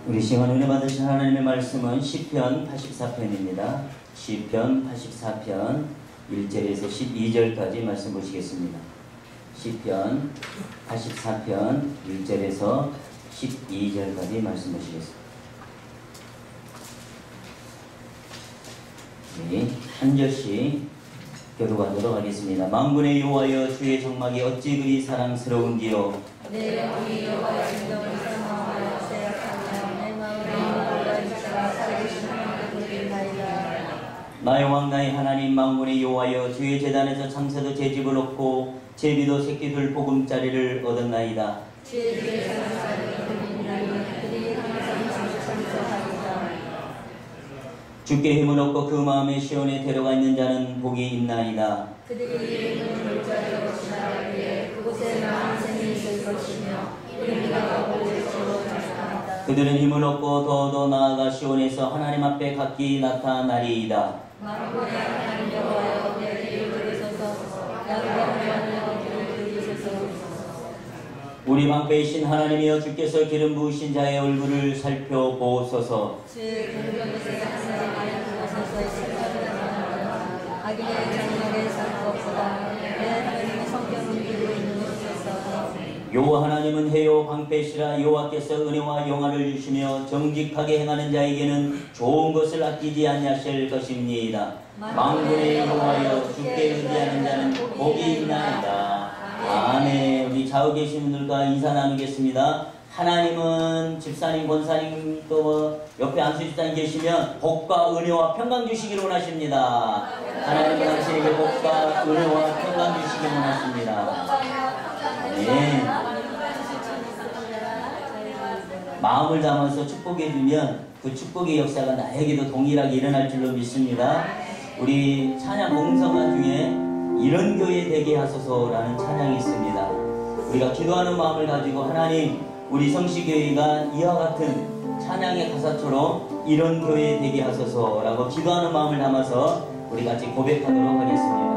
우리 시간 은혜 받으신 하나님의 말씀은 시편 84편입니다. 시편 84편 1절에서 12절까지 말씀 보시겠습니다. 시편 84편 1절에서 12절까지 말씀 보시겠습니다. 네, 한 절씩 교독하도록 하겠습니다. 만군의 여호와여, 주의 정막이 어찌 그리 사랑스러운지요. 내 영이 여호와의 인정을 사모하여 세약하며 내 마음에 여호와의 인자가 살아계신 하나님을 부르리이다. 나의 왕 나의 하나님, 만군의 여호와여, 주의 제단에서 창세도 제 집을 얻고 제비도 새끼들 보금자리를 얻었나이다. 주의 집에 사는 자들이 그들이 항상 참석하리이다. 주께 힘을 얻고 그 마음에 시온에 데려가 있는 자는 복이 있나이다. 그들이 이름을 물자리로 지나가기에 그곳에 많은 있을 것이며 우리가 오래시로 나타난다. 그들은 힘을 얻고 더더 나아가 시온에서 하나님 앞에 각기 나타나리이다. 만군의 하나님 여호와여, 내 귀를 들으소서. 나를 경외하는 귀를 들으소서. 우리 방패이신 하나님이여, 주께서 기름 부으신 자의 얼굴을 살펴보소서. 주의 공경에서 항상 하나님께서 있으시다. 악인의 장막에 사는 것보다 내 하나님의 성경을 들고 있는 것이었어. 여호와 하나님은 해요 방패시라. 여호와께서 은혜와 영화를 주시며 정직하게 행하는 자에게는 좋은 것을 아끼지 아니하실 것입니다. 만군의 여호와여, 주께 의지하는 자는 복이 있나이다. 아멘. 우리 좌우 계신 분들과 인사 나누겠습니다. 하나님은 집사님, 권사님, 또 옆에 안수집사님 계시면 복과 은혜와 평강 주시기를 원하십니다. 하나님은 당신에게 복과 은혜와 평강 주시기를 원하십니다. 네. 마음을 담아서 축복해주면 그 축복의 역사가 나에게도 동일하게 일어날 줄로 믿습니다. 우리 찬양 공성화 중에 이런 교회 되게 하소서라는 찬양이 있습니다. 우리가 기도하는 마음을 가지고 하나님, 우리 성시교회가 이와 같은 찬양의 가사처럼 이런 교회 되게 하소서라고 기도하는 마음을 담아서 우리 같이 고백하도록 하겠습니다.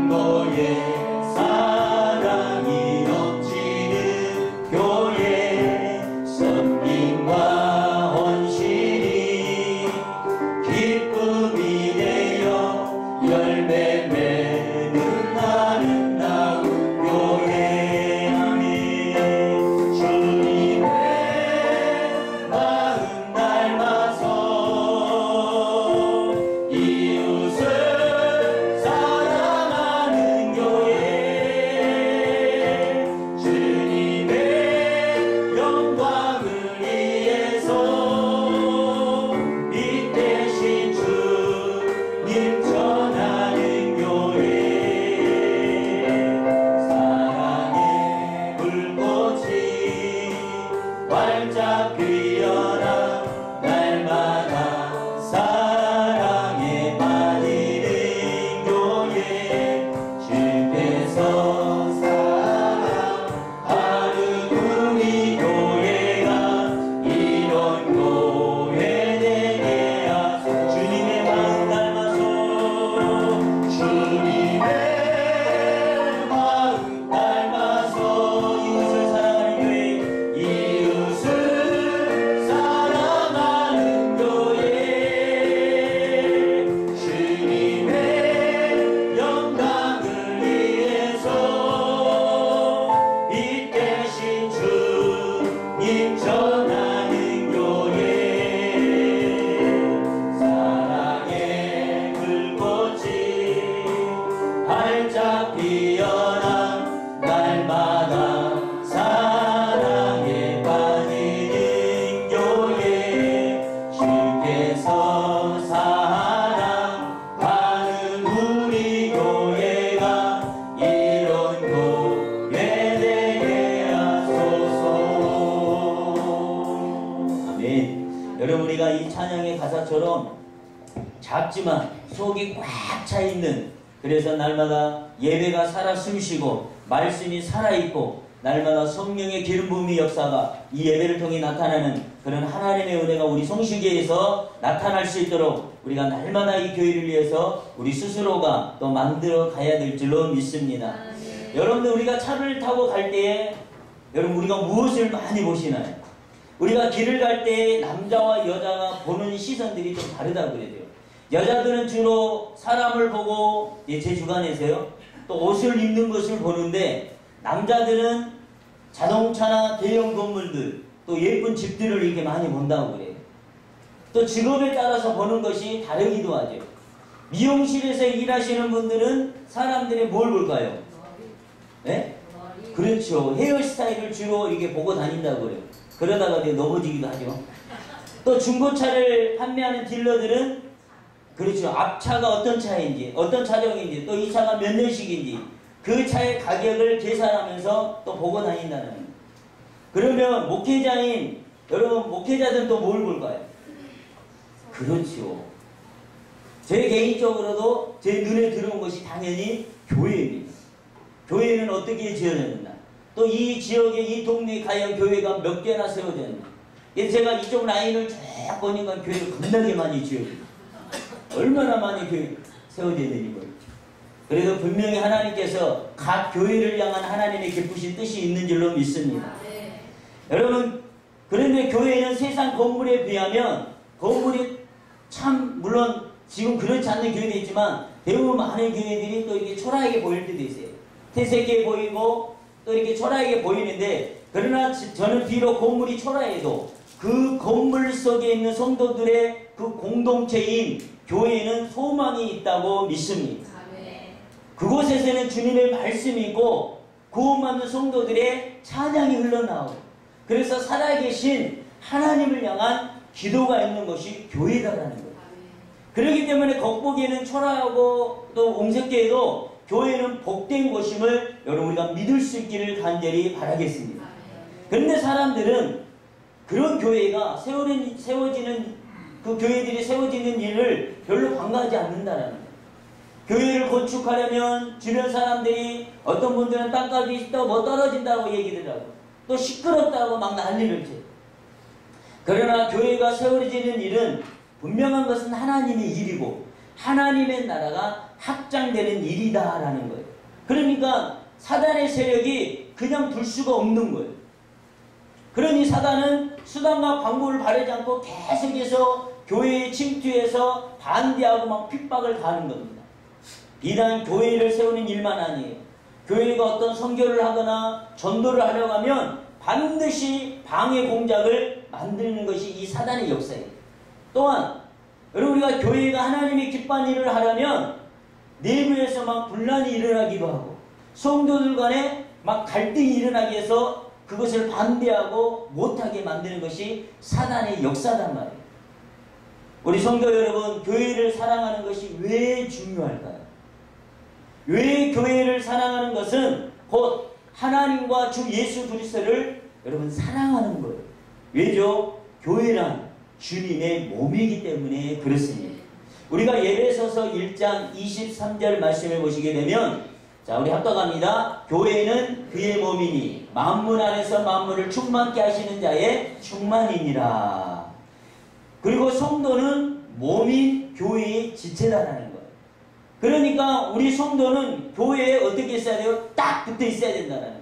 너 작지만 속이 꽉 차 있는, 그래서 날마다 예배가 살아 숨쉬고 말씀이 살아있고 날마다 성령의 기름 부음의 역사가 이 예배를 통해 나타나는 그런 하나님의 은혜가 우리 성시교회에서 나타날 수 있도록 우리가 날마다 이 교회를 위해서 우리 스스로가 또 만들어 가야 될 줄로 믿습니다. 여러분들, 우리가 차를 타고 갈 때에 여러분 우리가 무엇을 많이 보시나요? 우리가 길을 갈 때 남자와 여자가 보는 시선들이 좀 다르다고 그래야 돼요. 여자들은 주로 사람을 보고 제 주관에서요, 또 옷을 입는 것을 보는데, 남자들은 자동차나 대형 건물들, 또 예쁜 집들을 이렇게 많이 본다고 그래요. 또 직업에 따라서 보는 것이 다르기도 하죠. 미용실에서 일하시는 분들은 사람들이 뭘 볼까요? 네? 그렇죠. 헤어스타일을 주로 이렇게 보고 다닌다고 그래요. 그러다가 넘어지기도 하죠. 또 중고차를 판매하는 딜러들은 그렇죠. 앞차가 어떤 차인지, 어떤 차종인지, 또 이 차가 몇 년식인지 그 차의 가격을 계산하면서 또 보고 다닌다는 거예요. 그러면 목회자인 여러분, 목회자들은 또 뭘 볼까요? 그렇죠. 제 개인적으로도 제 눈에 들어온 것이 당연히 교회입니다. 교회는 어떻게 지어졌나, 또 이 지역에, 이 동네에 과연 교회가 몇 개나 세워졌나. 제가 이쪽 라인을 쭉 보니까 교회를 겁나게 많이 지어집니다. 얼마나 많이 교회 세워져 있는 거예요. 그래도 분명히 하나님께서 각 교회를 향한 하나님의 기쁘신 뜻이 있는 줄로 믿습니다. 여러분, 그런데 교회는 세상 건물에 비하면 건물이 참, 물론 지금 그렇지 않는 교회도 있지만 대부분 많은 교회들이 또 이렇게 초라하게 보일 때도 있어요. 태색해 보이고 또 이렇게 초라하게 보이는데, 그러나 저는 비록 건물이 초라해도 그 건물 속에 있는 성도들의 그 공동체인 교회에는 소망이 있다고 믿습니다. 그곳에서는 주님의 말씀이 있고 구원받는 성도들의 찬양이 흘러나오고, 그래서 살아계신 하나님을 향한 기도가 있는 것이 교회다라는 거예요. 그렇기 때문에 겉보기에는 초라하고 또 옹색계에도 교회는 복된 곳임을 여러분 우리가 믿을 수 있기를 간절히 바라겠습니다. 그런데 사람들은 그런 교회가 세워지는 그 교회들이 세워지는 일을 별로 반가워하지 않는다라는 거예요. 교회를 건축하려면 주변 사람들이 어떤 분들은 땅값이 또 뭐 떨어진다고 얘기를 하고 또 시끄럽다고 막 난리를 쳐요. 그러나 교회가 세워지는 일은 분명한 것은 하나님의 일이고 하나님의 나라가 확장되는 일이다라는 거예요. 그러니까 사단의 세력이 그냥 둘 수가 없는 거예요. 그러니 사단은 수단과 방법을 바라지 않고 계속해서 교회에 침투해서 반대하고 막 핍박을 가하는 겁니다. 비단 교회를 세우는 일만 아니에요. 교회가 어떤 선교를 하거나 전도를 하려고 하면 반드시 방해 공작을 만드는 것이 이 사단의 역사예요. 또한 여러분, 우리가 교회가 하나님의 기뻐하는 일을 하려면 내부에서 막 분란이 일어나기도 하고 성도들 간에 막 갈등이 일어나게 해서 그것을 반대하고 못하게 만드는 것이 사단의 역사단 말이에요. 우리 성도 여러분, 교회를 사랑하는 것이 왜 중요할까요? 왜 교회를 사랑하는 것은 곧 하나님과 주 예수 그리스도를 여러분 사랑하는 거예요. 왜죠? 교회란 주님의 몸이기 때문에 그렇습니다. 우리가 예배서서 1장 23절 말씀을 보시게 되면, 자, 우리 합독합니다. 교회는 그의 몸이니 만물 안에서 만물을 충만케 하시는 자의 충만이니라. 그리고 성도는 몸인 교회의 지체다라는 거예요. 그러니까 우리 성도는 교회에 어떻게 있어야 돼요? 딱 붙어 있어야 된다는 거예요.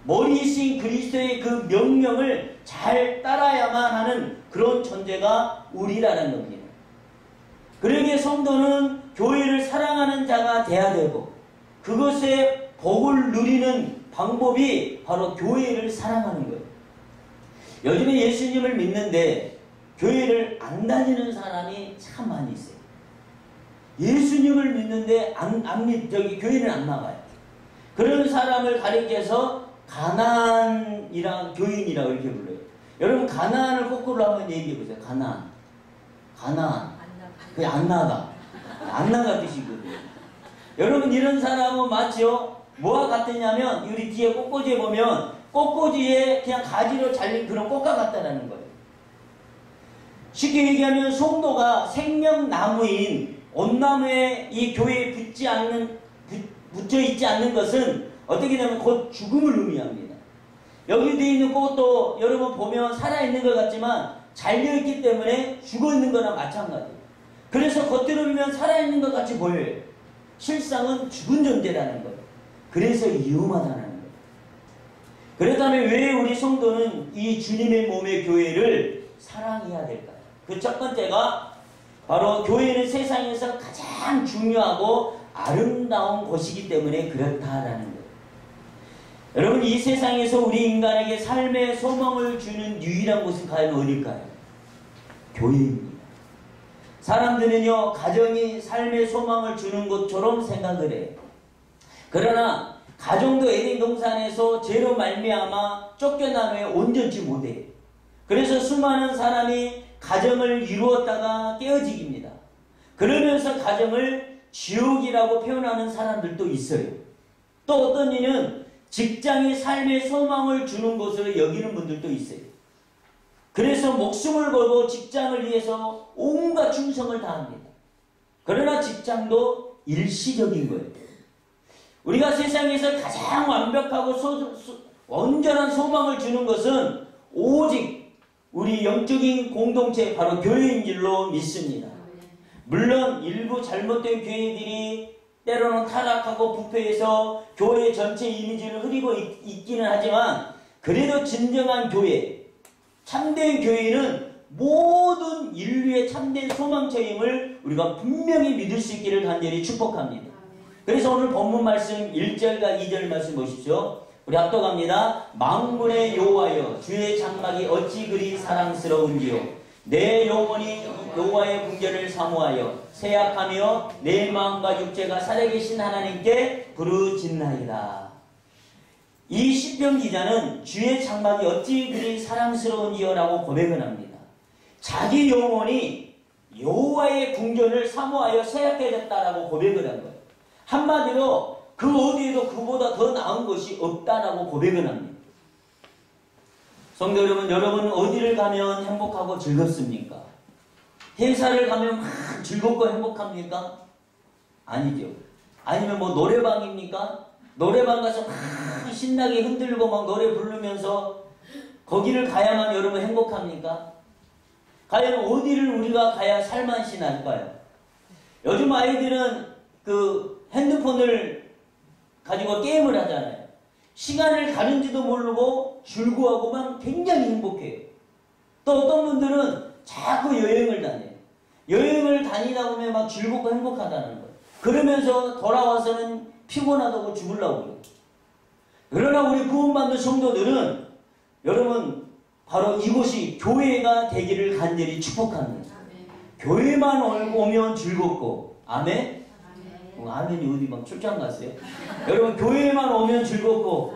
머리이신 그리스도의 그 명령을 잘 따라야만 하는 그런 존재가 우리라는 겁니다. 그러기에 성도는 교회를 사랑하는 자가 돼야 되고, 그것의 복을 누리는 방법이 바로 교회를 사랑하는 거예요. 요즘에 예수님을 믿는데 교회를 안 다니는 사람이 참 많이 있어요. 예수님을 믿는데 교회는 안 나가요. 그런 사람을 가리켜서 가나안이랑 교인이라고 이렇게 불러요. 여러분, 가나안을 거꾸로 한번 얘기해 보세요. 가나안. 그게 안 나가. 안 나가 뜻이거든요. 여러분, 이런 사람은 마치요, 뭐와 같으냐면, 우리 뒤에 꽃꽂이에 보면 꽃꽂이에 그냥 가지로 잘린 그런 꽃과 같다라는 거예요. 쉽게 얘기하면 성도가 생명나무인 온나무에 이 교회에 붙여 있지 않는 것은 어떻게 되면 곧 죽음을 의미합니다. 여기 되어 있는 꽃도 여러분 보면 살아있는 것 같지만 잘려있기 때문에 죽어있는 거나 마찬가지예요. 그래서 겉으로 보면 살아있는 것 같이 보여요. 실상은 죽은 존재라는 거예요. 그래서 위험하다는 거예요. 그렇다면 왜 우리 성도는 이 주님의 몸의 교회를 사랑해야 될까요? 그 첫 번째가 바로 교회는 세상에서 가장 중요하고 아름다운 곳이기 때문에 그렇다라는 거예요. 여러분, 이 세상에서 우리 인간에게 삶의 소망을 주는 유일한 곳은 과연 어딜까요? 교회입니다. 사람들은요, 가정이 삶의 소망을 주는 것처럼 생각을 해요. 그러나 가정도 에덴 동산에서 죄로 말미암아 쫓겨난 후에 온전치 못해요. 그래서 수많은 사람이 가정을 이루었다가 깨어지깁니다. 그러면서 가정을 지옥이라고 표현하는 사람들도 있어요. 또 어떤 이는 직장이 삶의 소망을 주는 것으로 여기는 분들도 있어요. 그래서 목숨을 걸고 직장을 위해서 온갖 충성을 다합니다. 그러나 직장도 일시적인 거예요. 우리가 세상에서 가장 완벽하고 온전한 소망을 주는 것은 오직 우리 영적인 공동체, 바로 교회인 줄로 믿습니다. 물론 일부 잘못된 교회들이 때로는 타락하고 부패해서 교회 전체 이미지를 흐리고 있기는 하지만, 그래도 진정한 교회, 참된 교회는 모든 인류의 참된 소망체임을 우리가 분명히 믿을 수 있기를 간절히 축복합니다. 그래서 오늘 본문 말씀 1절과 2절 말씀 보십시오. 우리 합독합니다. 만군의 여호와여, 주의 장막이 어찌 그리 사랑스러운지요. 내 영혼이 여호와의 궁전을 사모하여 세약하며 내 마음과 육체가 살아계신 하나님께 부르짖나이다. 이 시편 기자는 주의 장막이 어찌 그리 사랑스러운지요 라고 고백을 합니다. 자기 영혼이 여호와의 궁전을 사모하여 세약해졌다라고 고백을 한 거예요. 한마디로 그 어디에도 그보다 더 나은 것이 없다라고 고백을 합니다. 성도 여러분, 여러분 어디를 가면 행복하고 즐겁습니까? 회사를 가면 막 즐겁고 행복합니까? 아니죠. 아니면 뭐 노래방입니까? 노래방 가서 막 신나게 흔들고 막 노래 부르면서 거기를 가야만 여러분 행복합니까? 과연 어디를 우리가 가야 살만시 날까요? 요즘 아이들은 그 핸드폰을 가지고 게임을 하잖아요. 시간을 가는지도 모르고 즐거워하고만 굉장히 행복해요. 또 어떤 분들은 자꾸 여행을 다녀요. 여행을 다니다 보면 막 즐겁고 행복하다는 거예요. 그러면서 돌아와서는 피곤하다고 죽으려고 그래요. 그러나 우리 구원받는 성도들은 여러분 바로 이곳이 교회가 되기를 간절히 축복합니다. 교회만 오면 즐겁고 아멘? 아멘이 어디 막 출장 갔어요? 여러분 교회만 오면 즐겁고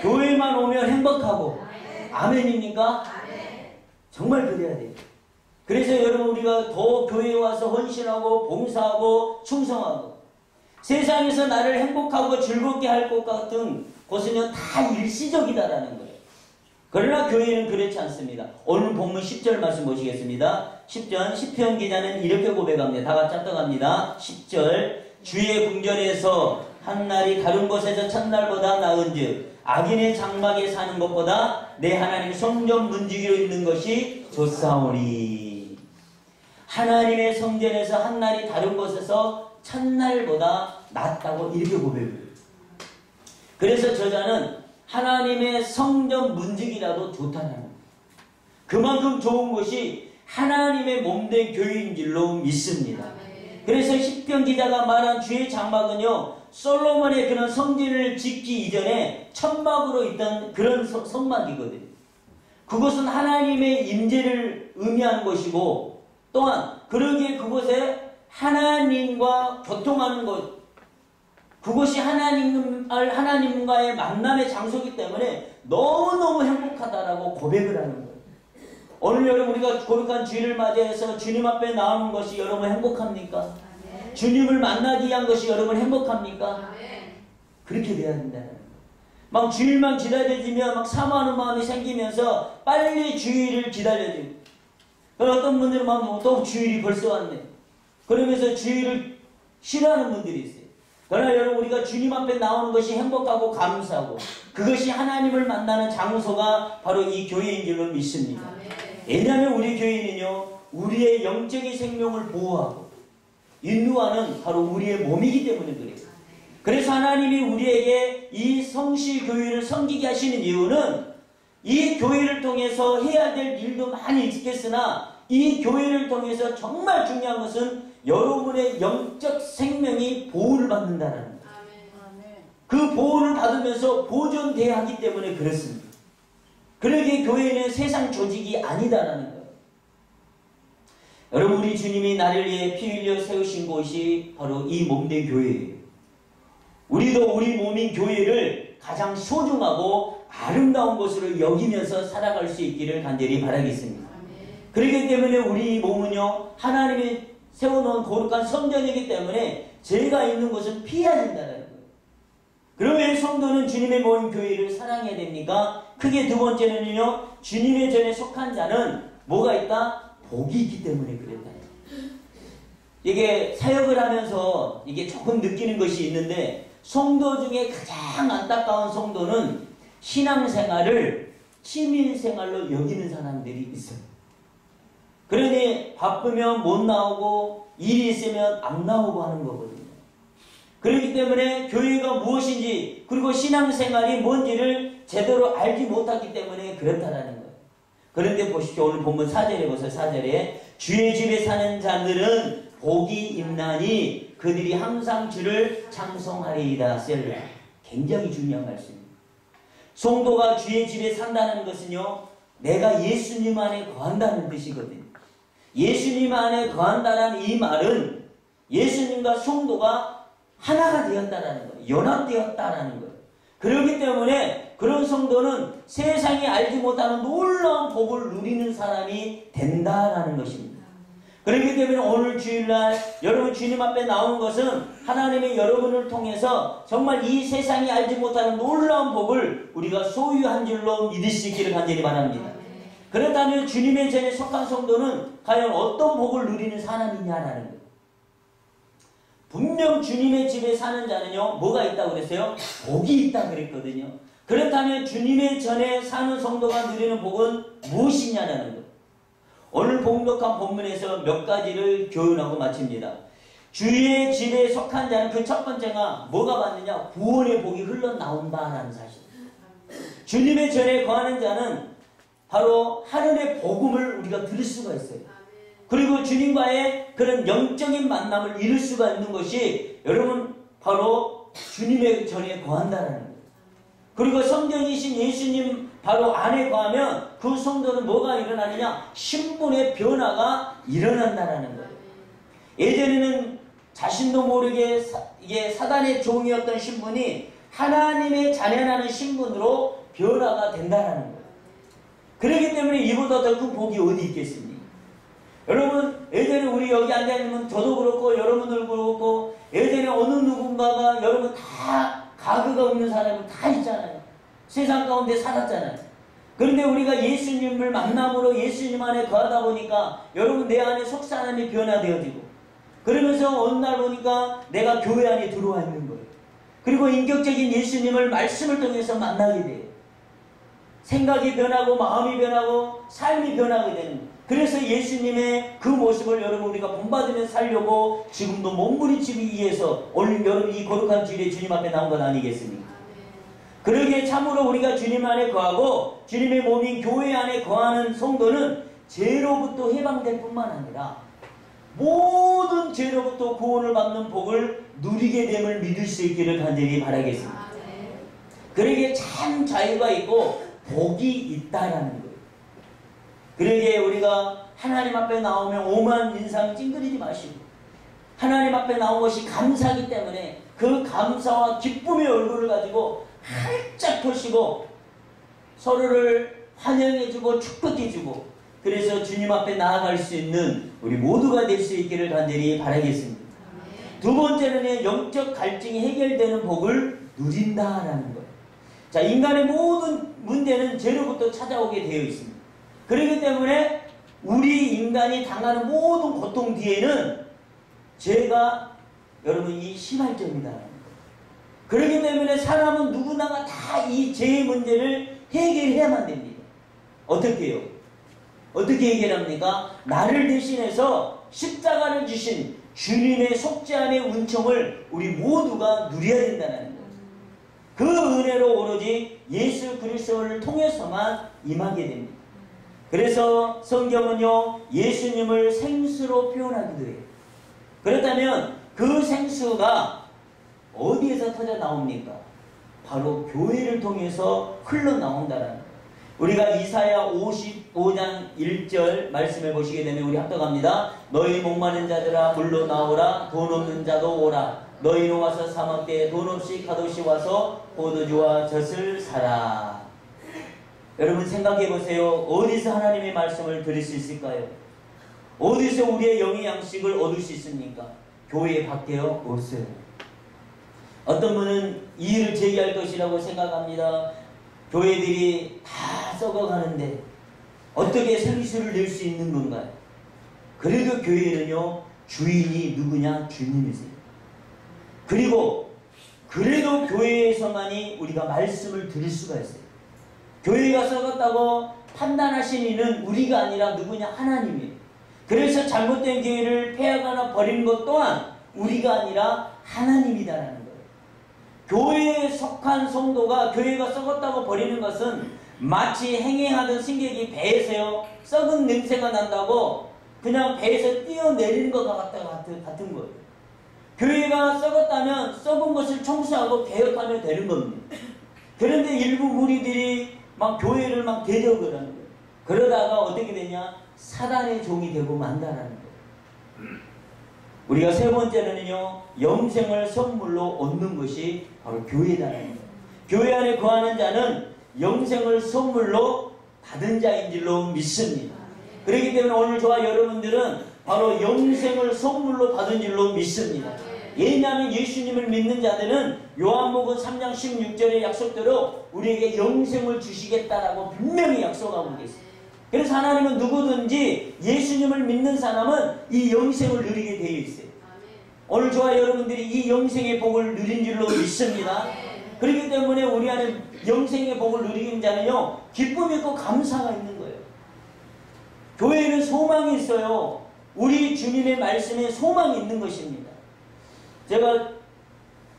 교회만 오면 행복하고 아멘입니까? 정말 그래야 돼요. 그래서 여러분 우리가 더 교회에 와서 헌신하고 봉사하고 충성하고 세상에서 나를 행복하고 즐겁게 할 것 같은 곳은요 다 일시적이다라는 거예요. 그러나 교회는 그렇지 않습니다. 오늘 본문 10절 말씀 보시겠습니다. 10절 시편 기자는 이렇게 고백합니다. 다 같이 합독합니다. 10절 주의 궁전에서 한날이 다른 곳에서 첫날보다 나은즉 악인의 장막에 사는 것보다 내 하나님 성전 문지기로 있는 것이 좋사오니. 하나님의 성전에서 한날이 다른 곳에서 첫날보다 낫다고 이렇게 고백해요. 그래서 저자는 하나님의 성전 문지기라도 좋다는 거예요. 그만큼 좋은 것이 하나님의 몸된 교회인 줄로 믿습니다. 그래서 시편 기자가 말한 주의 장막은요 솔로몬의 그런 성전을 짓기 이전에 천막으로 있던 그런 성막이거든요. 그것은 하나님의 임재를 의미하는 것이고 또한 그러기에 그곳에 하나님과 교통하는 것 그것이 하나님과의 만남의 장소이기 때문에 너무너무 행복하다라고 고백을 하는 거예요. 오늘 여러분 우리가 거룩한 주일을 맞이해서 주님 앞에 나오는 것이 여러분 행복합니까? 네. 주님을 만나기 위한 것이 여러분 행복합니까? 네. 그렇게 돼야 된다는 거예요. 막 주일만 기다려지면 막 사모하는 마음이 생기면서 빨리 주일을 기다려지고 어떤 분들은 막 또 주일이 벌써 왔네. 그러면서 주일을 싫어하는 분들이 있어요. 그러나 여러분 우리가 주님 앞에 나오는 것이 행복하고 감사하고 그것이 하나님을 만나는 장소가 바로 이 교회인 줄로 믿습니다. 왜냐하면 우리 교회는요 우리의 영적인 생명을 보호하고 인도하는 바로 우리의 몸이기 때문에 그래요. 그래서 하나님이 우리에게 이 성실교회를 섬기게 하시는 이유는 이 교회를 통해서 해야 될 일도 많이 있겠으나 이 교회를 통해서 정말 중요한 것은 여러분의 영적 생명이 보호를 받는다는 거예요. 그 보호를 받으면서 보존돼야 하기 때문에 그렇습니다. 그러기에 교회는 세상 조직이 아니다라는 거예요. 여러분 우리 주님이 나를 위해 피 흘려 세우신 곳이 바로 이 몸된 교회예요. 우리도 우리 몸인 교회를 가장 소중하고 아름다운 곳으로 여기면서 살아갈 수 있기를 간절히 바라겠습니다. 그렇기 때문에 우리 몸은요 하나님이 세워놓은 거룩한 성전이기 때문에 죄가 있는 곳은 피해야 된다는 거예요. 그러면 성도는 주님의 모임 교회를 사랑해야 됩니까? 크게 두 번째는요 주님의 전에 속한 자는 뭐가 있다? 복이 있기 때문에 그랬다. 이게 사역을 하면서 이게 조금 느끼는 것이 있는데 성도 중에 가장 안타까운 성도는 신앙생활을 취미생활로 여기는 사람들이 있어요. 그러니 바쁘면 못 나오고 일이 있으면 안 나오고 하는 거거든요. 그렇기 때문에 교회가 무엇인지 그리고 신앙생활이 뭔지를 제대로 알지 못하기 때문에 그렇다라는 거예요. 그런데 보십시오. 오늘 본문 4절에 보세요. 4절에 주의 집에 사는 자들은 복이 있나니 그들이 항상 주를 찬송하리이다. 셀라. 굉장히 중요한 말씀입니다. 성도가 주의 집에 산다는 것은요 내가 예수님 안에 거한다는 뜻이거든요. 예수님 안에 거한다는 이 말은 예수님과 성도가 하나가 되었다라는 거예요. 연합되었다라는 거예요. 그렇기 때문에 그런 성도는 세상이 알지 못하는 놀라운 복을 누리는 사람이 된다라는 것입니다. 그렇기 때문에 오늘 주일날 여러분 주님 앞에 나온 것은 하나님이 여러분을 통해서 정말 이 세상이 알지 못하는 놀라운 복을 우리가 소유한 줄로 믿을 수 있기를 간절히 바랍니다. 그렇다면 주님의 전에 속한 성도는 과연 어떤 복을 누리는 사람이냐라는 거예요. 분명 주님의 집에 사는 자는요 뭐가 있다고 그랬어요? 복이 있다고 그랬거든요. 그렇다면 주님의 전에 사는 성도가 누리는 복은 무엇이냐라는 거예요. 오늘 봉독한 본문에서 몇 가지를 교훈하고 마칩니다. 주의 집에 속한 자는 그 첫 번째가 뭐가 받느냐? 구원의 복이 흘러나온다라는 사실. 주님의 전에 거하는 자는 바로 하늘의 복음을 우리가 들을 수가 있어요. 그리고 주님과의 그런 영적인 만남을 이룰 수가 있는 것이 여러분 바로 주님의 전에 거한다라는 거예요. 그리고 성전이신 예수님 바로 안에 거하면 그 성도는 뭐가 일어나느냐? 신분의 변화가 일어난다라는 거예요. 예전에는 자신도 모르게 이게 사단의 종이었던 신분이 하나님의 자녀라는 신분으로 변화가 된다라는 거예요. 그렇기 때문에 이보다 더 큰 복이 어디 있겠습니까? 여러분 예전에 우리 여기 앉아있는 저도 그렇고 여러분들 그렇고 예전에 어느 누군가가 여러분 다 가그가 없는 사람은 다 있잖아요. 세상 가운데 살았잖아요. 그런데 우리가 예수님을 만남으로 예수님 안에 거하다 보니까 여러분 내 안에 속사람이 변화되어지고 그러면서 어느 날 보니까 내가 교회 안에 들어와 있는 거예요. 그리고 인격적인 예수님을 말씀을 통해서 만나게 돼요. 생각이 변하고 마음이 변하고 삶이 변하게 되는 거예요. 그래서 예수님의 그 모습을 여러분 우리가 본받으며 살려고 지금도 몸부림치기 위해서 오늘 여러분 이 거룩한 주일에 주님 앞에 나온 것 아니겠습니까? 그러기에 참으로 우리가 주님 안에 거하고 주님의 몸인 교회 안에 거하는 성도는 죄로부터 해방될 뿐만 아니라 모든 죄로부터 구원을 받는 복을 누리게 됨을 믿을 수 있기를 간절히 바라겠습니다. 그러기에 참 자유가 있고 복이 있다라는 거예요. 그러기에 우리가 하나님 앞에 나오면 오만 인상 찡그리지 마시고 하나님 앞에 나온 것이 감사하기 때문에 그 감사와 기쁨의 얼굴을 가지고 활짝 펴시고 서로를 환영해주고 축복해주고 그래서 주님 앞에 나아갈 수 있는 우리 모두가 될 수 있기를 간절히 바라겠습니다. 두 번째는 영적 갈증이 해결되는 복을 누린다라는 거예요. 자, 인간의 모든 문제는 죄로부터 찾아오게 되어 있습니다. 그렇기 때문에 우리 인간이 당하는 모든 고통 뒤에는 죄가 여러분 이 시발점이다라는 거예요. 그렇기 때문에 사람은 누구나가 다 이 죄의 문제를 해결해야만 됩니다. 어떻게 해요? 어떻게 해결합니까? 나를 대신해서 십자가를 주신 주님의 속죄함의 은총을 우리 모두가 누려야 된다는 거예요. 그 은혜로 오로지 예수 그리스도를 통해서만 임하게 됩니다. 그래서 성경은요 예수님을 생수로 표현하기도 해요. 그렇다면 그 생수가 어디에서 터져 나옵니까? 바로 교회를 통해서 흘러나온다는 거예요. 우리가 이사야 55장 1절 말씀해 보시게 되면 우리 합독합니다. 너희 목마른 자들아 물로 나오라 돈 없는 자도 오라 너희는 와서 사 먹되 돈 없이 값없이 와서 포도주와 젖을 사라. 여러분 생각해 보세요. 어디서 하나님의 말씀을 들을 수 있을까요? 어디서 우리의 영의 양식을 얻을 수 있습니까? 교회 밖에요? 없어요. 어떤 분은 이의를 제기할 것이라고 생각합니다. 교회들이 다 썩어가는데 어떻게 생수를 낼 수 있는 건가요? 그래도 교회는요 주인이 누구냐? 주님이세요. 그리고 그래도 교회에서만이 우리가 말씀을 들을 수가 있어요. 교회가 썩었다고 판단하신 이는 우리가 아니라 누구냐? 하나님이에요. 그래서 잘못된 교회를 폐하거나 버리는 것 또한 우리가 아니라 하나님이다라는 거예요. 교회에 속한 성도가 교회가 썩었다고 버리는 것은 마치 행행하던 승객이 배에서요 썩은 냄새가 난다고 그냥 배에서 뛰어내리는 것과 같은 거예요. 교회가 썩었다면 썩은 것을 청소하고 개혁하면 되는 겁니다. 그런데 일부 무리들이 막 교회를 막 대적을 하는 거예요. 그러다가 어떻게 되냐? 사단의 종이 되고 만다라는 거예요. 우리가 세 번째는요 영생을 선물로 얻는 것이 바로 교회다라는 거예요. 교회 안에 거하는 자는 영생을 선물로 받은 자인 줄로 믿습니다. 그렇기 때문에 오늘 저와 여러분들은 바로 영생을 선물로 받은 줄로 믿습니다. 왜냐하면 예수님을 믿는 자들은 요한복음 3장 16절의 약속대로 우리에게 영생을 주시겠다라고 분명히 약속하고 계세요. 그래서 하나님은 누구든지 예수님을 믿는 사람은 이 영생을 누리게 되어 있어요. 오늘 저와 여러분들이 이 영생의 복을 누린 줄로 믿습니다. 그렇기 때문에 우리 안에 영생의 복을 누리는 자는요 기쁨이 있고 감사가 있는 거예요. 교회에는 소망이 있어요. 우리 주님의 말씀에 소망이 있는 것입니다. 제가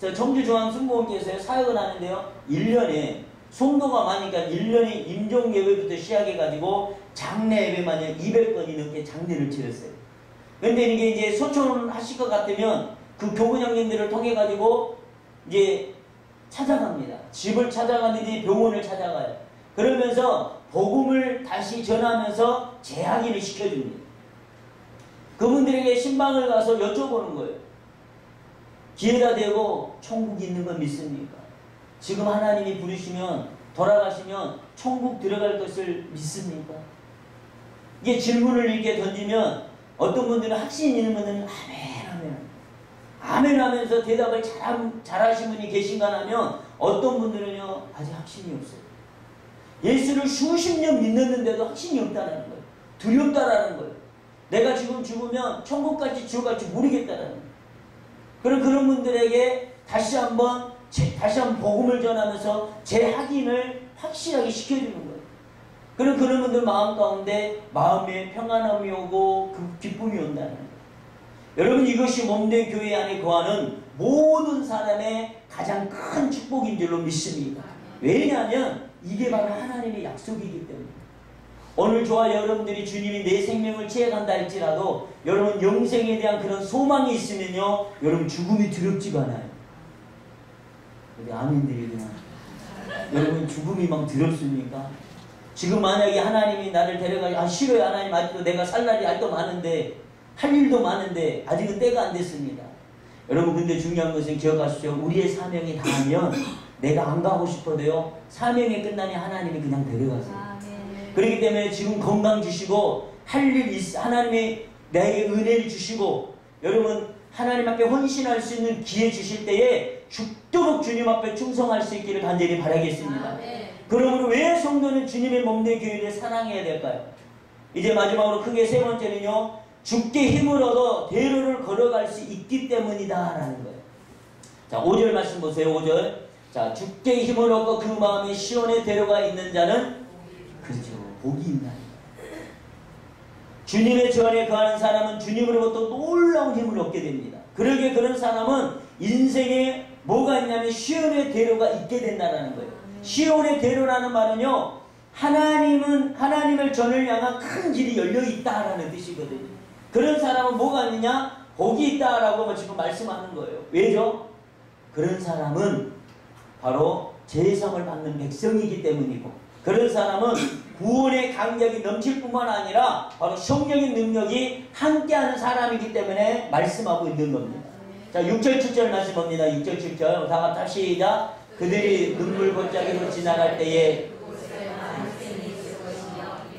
청주중앙순복음교회에서 사역을 하는데요. 1년에 성도가 많으니까 1년에 임종예배부터 시작해가지고 장례 예배만 200건이 넘게 장례를 치렀어요. 근데 이게 이제 소천하실 것 같으면 그 교구장님들을 통해가지고 이제 찾아갑니다. 집을 찾아가는지 병원을 찾아가요. 그러면서 복음을 다시 전하면서 재확인을 시켜줍니다. 그분들에게 신방을 가서 여쭤보는 거예요. 기회가 되고 천국이 있는 건 믿습니까? 지금 하나님이 부르시면 돌아가시면 천국 들어갈 것을 믿습니까? 이게 질문을 이렇게 던지면 어떤 분들은 확신이 있는 분들은 아멘 아멘 아멘 하면서 대답을 잘하신 분이 계신가 하면 어떤 분들은요 아직 확신이 없어요. 예수를 수십 년 믿는데도 확신이 없다는 거예요. 두렵다라는 거예요. 내가 지금 죽으면 천국까지 지옥갈지 모르겠다라는 거예요. 그런 분들에게 다시 한번 복음을 전하면서 재확인을 확실하게 시켜주는 거예요. 그런 분들 마음 가운데 마음에 평안함이 오고 그 기쁨이 온다는 거예요. 여러분 이것이 몸된 교회 안에 거하는 모든 사람의 가장 큰 축복인 줄로 믿습니다. 왜냐하면 이게 바로 하나님의 약속이기 때문에. 오늘 저와 여러분들이 주님이 내 생명을 취해간다 할지라도 여러분 영생에 대한 그런 소망이 있으면요 여러분 죽음이 두렵지가 않아요. 우리 아멘들이구나. 여러분 죽음이 막 두렵습니까? 지금 만약에 하나님이 나를 데려가 싫어요 하나님 아직도 내가 살 날이 아직도 많은데 할 일도 많은데 아직은 때가 안 됐습니다. 여러분 근데 중요한 것은 기억하십시오. 우리의 사명이 닿으면 내가 안 가고 싶어도요 사명이 끝나면 하나님이 그냥 데려가세요. 그렇기 때문에 지금 건강 주시고 할 일 하나님이 나에게 은혜를 주시고 여러분 하나님 앞에 헌신할 수 있는 기회 주실 때에 죽도록 주님 앞에 충성할 수 있기를 간절히 바라겠습니다. 그러므로 왜 성도는 주님의 몸된 교회를 사랑해야 될까요? 이제 마지막으로 크게 세 번째는요 죽게 힘을 얻어 대로를 걸어갈 수 있기 때문이다 라는 거예요. 자 5절 말씀 보세요. 5절 자 죽게 힘을 얻고 그 마음에 시온의 대로가 있는 자는 그렇죠. 복이 있나이다. 주님의 주 안에 거하는 사람은 주님으로부터 놀라운 힘을 얻게 됩니다. 그러게 그런 사람은 인생에 뭐가 있냐면 시온의 대로가 있게 된다는 거예요. 시온의 대로라는 말은요 하나님을 전을 향한 큰 길이 열려 있다라는 뜻이거든요. 그런 사람은 뭐가 있느냐? 복이 있다라고 지금 말씀하는 거예요. 왜죠? 그런 사람은 바로 제사를 받는 백성이기 때문이고 그런 사람은 구원의 강력이 넘칠 뿐만 아니라 바로 성령의 능력이 함께하는 사람이기 때문에 말씀하고 있는 겁니다. 자 6절 7절 말씀 봅니다. 6절 7절 다 같이 시작. 그들이 눈물 골짜기로 지나갈 때에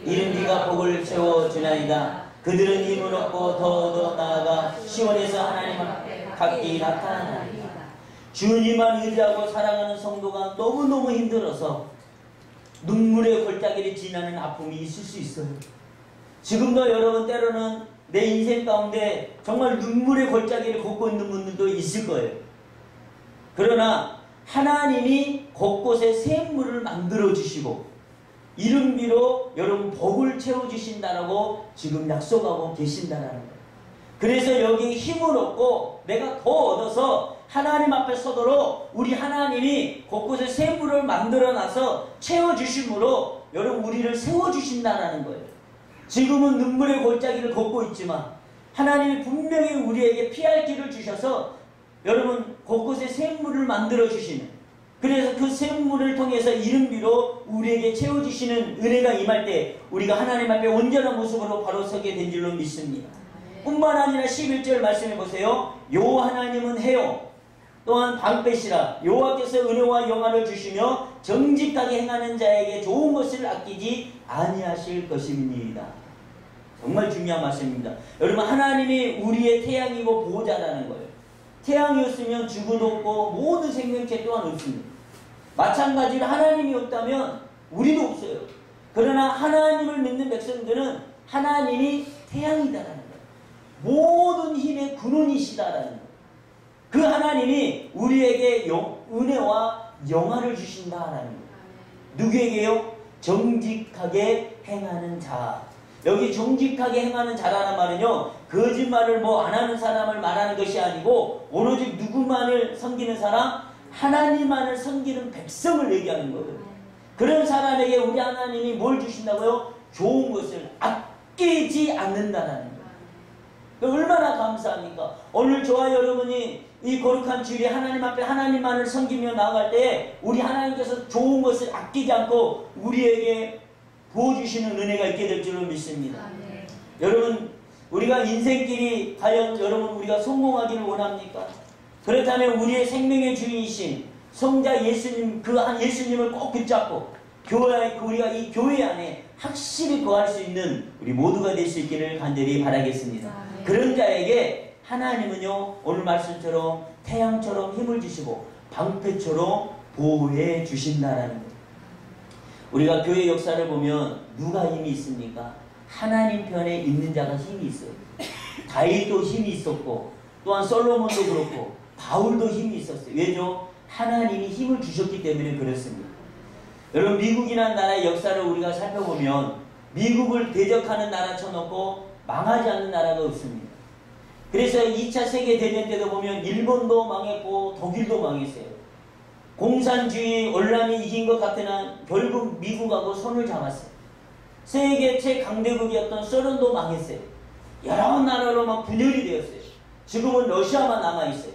이른 비가 복을 채워주나이다. 그들은 힘을 얻고 더 나아가 시온에서 하나님 앞에 각기 나타나나이다. 주님만 의지하고 사랑하는 성도가 너무너무 힘들어서 눈물의 골짜기를 지나는 아픔이 있을 수 있어요. 지금도 여러분 때로는 내 인생 가운데 정말 눈물의 골짜기를 걷고 있는 분들도 있을 거예요. 그러나 하나님이 곳곳에 샘물을 만들어 주시고 이른비로 여러분 복을 채워주신다라고 지금 약속하고 계신다라는 거예요. 그래서 여기 힘을 얻고 내가 더 얻어서 하나님 앞에 서도록 우리 하나님이 곳곳에 샘물을 만들어놔서 채워주심으로 여러분 우리를 세워주신다라는 거예요. 지금은 눈물의 골짜기를 걷고 있지만 하나님이 분명히 우리에게 피할 길을 주셔서 여러분 곳곳에 샘물을 만들어주시는 그래서 그 샘물을 통해서 이른비로 우리에게 채워주시는 은혜가 임할 때 우리가 하나님 앞에 온전한 모습으로 바로 서게 된 줄로 믿습니다. 뿐만 아니라 11절 말씀해 보세요. 요 하나님은 해요. 또한 방패시라 여호와께서 은혜와 영화를 주시며 정직하게 행하는 자에게 좋은 것을 아끼지 아니하실 것입니다. 정말 중요한 말씀입니다. 여러분 하나님이 우리의 태양이고 보호자라는 거예요. 태양이었으면 지구도 없고 모든 생명체 또한 없습니다. 마찬가지로 하나님이 없다면 우리도 없어요. 그러나 하나님을 믿는 백성들은 하나님이 태양이다라는 거예요. 모든 힘의 근원이시다라는 거예요. 그 하나님이 우리에게 은혜와 영화를 주신다라는 거예요. 누구에게요? 정직하게 행하는 자. 여기 정직하게 행하는 자라는 말은요 거짓말을 뭐 안 하는 사람을 말하는 것이 아니고 오로지 누구만을 섬기는 사람? 하나님만을 섬기는 백성을 얘기하는 거예요. 그런 사람에게 우리 하나님이 뭘 주신다고요? 좋은 것을 아끼지 않는다라는 거예요. 얼마나 감사합니까? 오늘 저와 여러분이 이 거룩한 주일에 하나님 앞에 하나님만을 섬기며 나아갈 때 우리 하나님께서 좋은 것을 아끼지 않고 우리에게 부어주시는 은혜가 있게 될 줄로 믿습니다. 여러분, 우리가 인생길이 과연 여러분 우리가 성공하기를 원합니까? 그렇다면 우리의 생명의 주인이신 성자 예수님, 그 한 예수님을 꼭 붙잡고 우리가 이 교회 안에 확실히 거할 수 있는 우리 모두가 될 수 있기를 간절히 바라겠습니다. 그런 자에게 하나님은요, 오늘 말씀처럼 태양처럼 힘을 주시고 방패처럼 보호해 주신다라는 거예요. 우리가 교회 역사를 보면 누가 힘이 있습니까? 하나님 편에 있는 자가 힘이 있어요. 다윗도 힘이 있었고 또한 솔로몬도 그렇고 바울도 힘이 있었어요. 왜죠? 하나님이 힘을 주셨기 때문에 그렇습니다. 여러분, 미국이라는 나라의 역사를 우리가 살펴보면 미국을 대적하는 나라 쳐놓고 망하지 않는 나라가 없습니다. 그래서 2차 세계대전 때도 보면 일본도 망했고 독일도 망했어요. 공산주의 온란이 이긴 것 같으나 결국 미국하고 손을 잡았어요. 세계 최강대국이었던 소련도 망했어요. 여러 나라로 막 분열이 되었어요. 지금은 러시아만 남아있어요.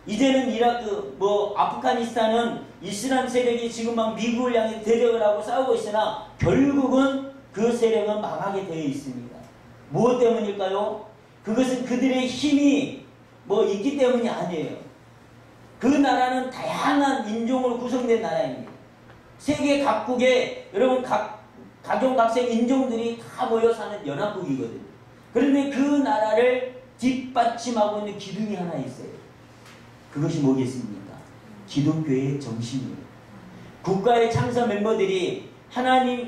이제는 이라크, 아프가니스탄은 이슬람 세력이 지금 막 미국을 향해 대적을 하고 싸우고 있으나 결국은 그 세력은 망하게 되어 있습니다. 무엇 때문일까요? 그것은 그들의 힘이 있기 때문이 아니에요. 그 나라는 다양한 인종으로 구성된 나라입니다. 세계 각국에 여러분 각종각색 인종들이 다 모여 사는 연합국이거든요. 그런데 그 나라를 뒷받침하고 있는 기둥이 하나 있어요. 그것이 뭐겠습니까? 기독교의 정신이에요. 국가의 창사 멤버들이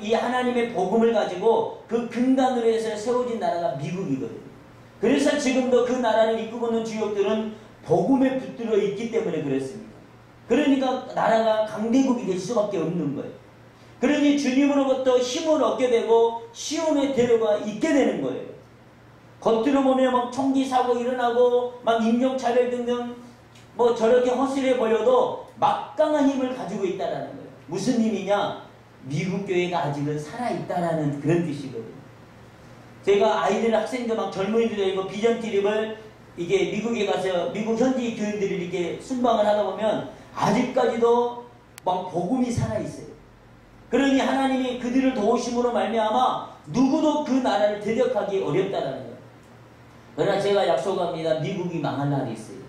이 하나님의 복음을 가지고 그 근간으로 해서 세워진 나라가 미국이거든요. 그래서 지금도 그 나라를 이끌고 있는 주역들은 복음에 붙들어 있기 때문에 그렇습니다. 그러니까 나라가 강대국이 될 수밖에 없는 거예요. 그러니 주님으로부터 힘을 얻게 되고 시온의 대로가 있게 되는 거예요. 겉으로 보면 막 총기 사고 일어나고 막 인종차별 등등 저렇게 허술해 보여도 막강한 힘을 가지고 있다라는 거예요. 무슨 힘이냐? 미국 교회가 아직은 살아있다라는 그런 뜻이거든요. 제가 아이들, 학생들 막 젊은이들 이거 비전 트립을 이게 미국에 가서 미국 현지 교인들이 이렇게 순방을 하다 보면 아직까지도 막 복음이 살아있어요. 그러니 하나님이 그들을 도우심으로 말미암아 누구도 그 나라를 대적하기 어렵다라는 거예요. 그러나 제가 약속합니다. 미국이 망할 날이 있어요.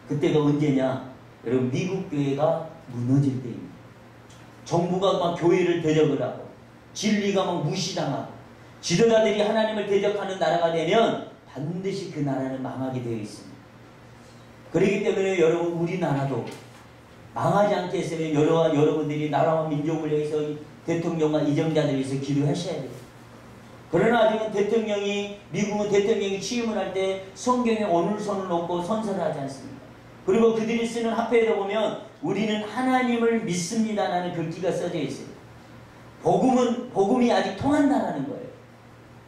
그때가 언제냐? 여러분, 미국 교회가 무너질 때입니다. 정부가 막 교회를 대적을 하고 진리가 막 무시당하고 지도자들이 하나님을 대적하는 나라가 되면 반드시 그 나라는 망하게 되어 있습니다. 그렇기 때문에 여러분, 우리나라도 망하지 않게 했으면 여러분들이 나라와 민족을 위해서 대통령과 이정자들을 위해서 기도하셔야 돼요. 그러나 아직은 미국은 대통령이 취임을 할 때 성경에 오늘손을 놓고 선서를 하지 않습니다. 그리고 그들이 쓰는 화폐에도 보면 우리는 하나님을 믿습니다라는 글귀가 써져 있어요. 복음이 아직 통한다라는 거예요.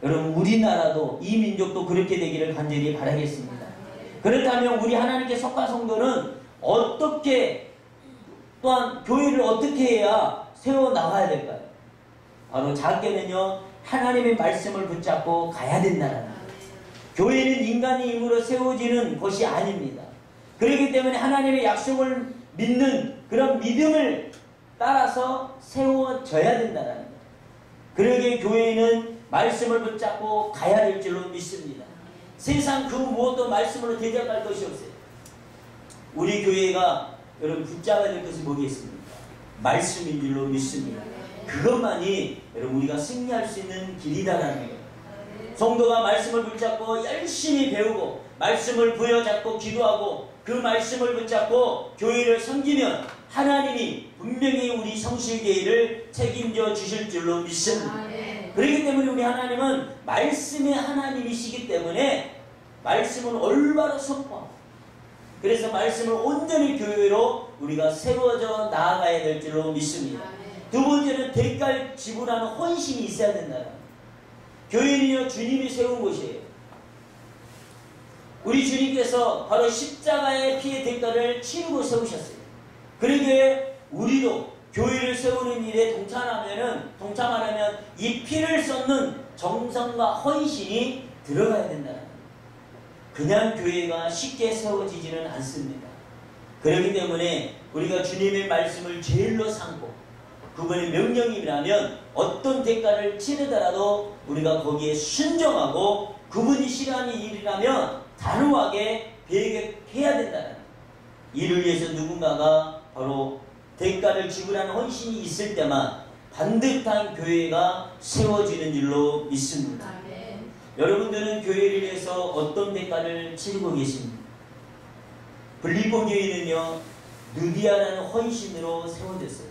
여러분, 우리나라도 이 민족도 그렇게 되기를 간절히 바라겠습니다. 그렇다면 우리 하나님께 속한 성도는 또한 교회를 어떻게 해야 세워나가야 될까요? 바로 작게는요, 하나님의 말씀을 붙잡고 가야 된다는 거예요. 교회는 인간의 힘으로 세워지는 것이 아닙니다. 그렇기 때문에 하나님의 약속을 믿는 그런 믿음을 따라서 세워져야 된다는 거예요. 그러기에 교회는 말씀을 붙잡고 가야 될 줄로 믿습니다. 세상 그 무엇도 말씀으로 대적할 것이 없어요. 우리 교회가 여러분 붙잡아야 될 것이 뭐겠습니까? 말씀인 줄로 믿습니다. 그것만이 여러분 우리가 승리할 수 있는 길이다라는 거예요. 성도가 말씀을 붙잡고 열심히 배우고 말씀을 부여잡고 기도하고 그 말씀을 붙잡고 교회를 섬기면 하나님이 분명히 우리 성실교회를 책임져 주실 줄로 믿습니다. 그렇기 때문에 우리 하나님은 말씀의 하나님이시기 때문에 말씀을 올바로 선포하고 그래서 말씀을 온전히 교회로 우리가 세워져 나아가야 될 줄로 믿습니다. 두 번째는 대가를 지불하는 헌신이 있어야 된다. 교회는요 주님이 세운 곳이에요. 우리 주님께서 바로 십자가의 피의 대가를 치르고 세우셨어요. 그러기에 우리도 교회를 세우는 일에 동참하려면 이 피를 쏟는 정성과 헌신이 들어가야 된다는 거예요. 그냥 교회가 쉽게 세워지지는 않습니다. 그렇기 때문에 우리가 주님의 말씀을 제일로 삼고 그분의 명령이라면 어떤 대가를 치르더라도 우리가 거기에 순종하고 그분이 싫어하는 일이라면 단호하게 배격해야 된다는 거예요. 이를 위해서 누군가가 바로 대가를 지불하는 헌신이 있을 때만 반듯한 교회가 세워지는 줄로 믿습니다. 여러분들은 교회를 위해서 어떤 대가를 치르고 계십니까? 빌립보 교회는요, 느디아라는 헌신으로 세워졌어요.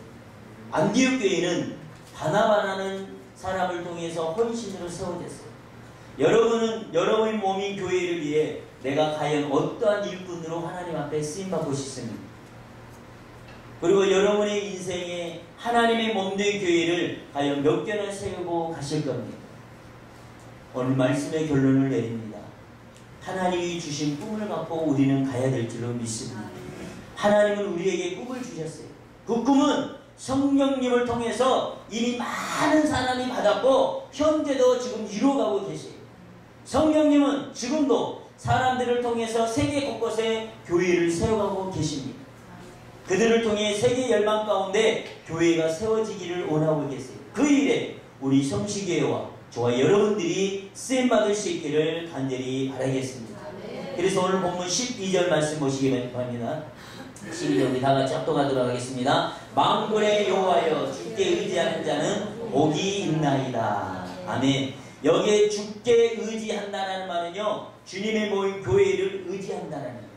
안디옥 교회는 바나바라는 사람을 통해서 헌신으로 세워졌어요. 여러분은 여러분의 몸인 교회를 위해 내가 과연 어떠한 일꾼으로 하나님 앞에 쓰임받고 싶습니까? 그리고 여러분의 인생에 하나님의 몸된 교회를 과연 몇 개나 세우고 가실 겁니까? 오늘 말씀의 결론을 내립니다. 하나님이 주신 꿈을 갖고 우리는 가야 될 줄로 믿습니다. 하나님은 우리에게 꿈을 주셨어요. 그 꿈은 성령님을 통해서 이미 많은 사람이 받았고 현재도 지금 이루어가고 계세요. 성령님은 지금도 사람들을 통해서 세계 곳곳에 교회를 세워가고 계십니다. 그들을 통해 세계 열방 가운데 교회가 세워지기를 원하고 계세요. 그 일에 우리 성시교회와 저와 여러분들이 쓰임받을 수 있기를 간절히 바라겠습니다. 그래서 오늘 본문 12절 말씀 보시기 바랍니다. 12절 우리 다같이 합독하도록 하겠습니다. 만군의 여호와여 주께 의지하는 자는 복이 있나이다. 아멘. 여기에 주께 의지한다는 말은요, 주님의 모임 교회를 의지한다는 거예요.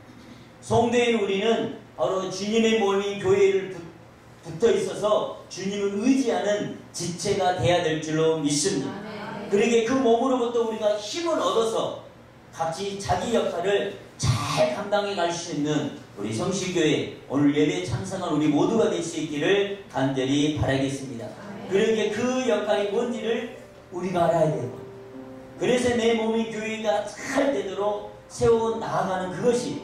성도인 우리는 바로 주님의 모임 교회를 붙어 있어서 주님을 의지하는 지체가 되어야 될 줄로 믿습니다. 그러기에 그 몸으로부터 우리가 힘을 얻어서 같이 자기 역할을 잘 감당해 갈 수 있는 우리 성시교회 오늘 예배 참석한 우리 모두가 될 수 있기를 간절히 바라겠습니다. 그러기에 그 역할이 뭔지를 우리가 알아야 되고, 그래서 내 몸이 교회가 잘 되도록 세워 나아가는 그것이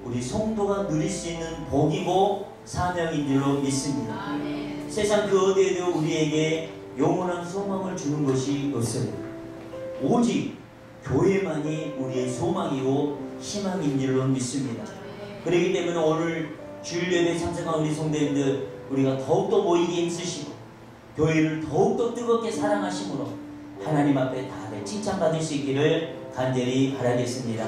우리 성도가 누릴 수 있는 복이고 사명인 줄로 믿습니다. 세상 그 어디에도 우리에게 영원한 소망을 주는 것이 없어요. 오직 교회만이 우리의 소망이고 희망인 줄로 믿습니다. 그렇기 때문에 오늘 주일 예배에 참석한 우리 성도님들, 우리가 더욱더 모이기 힘쓰시고 교회를 더욱더 뜨겁게 사랑하심으로 하나님 앞에 다들 칭찬받을 수 있기를 간절히 바라겠습니다.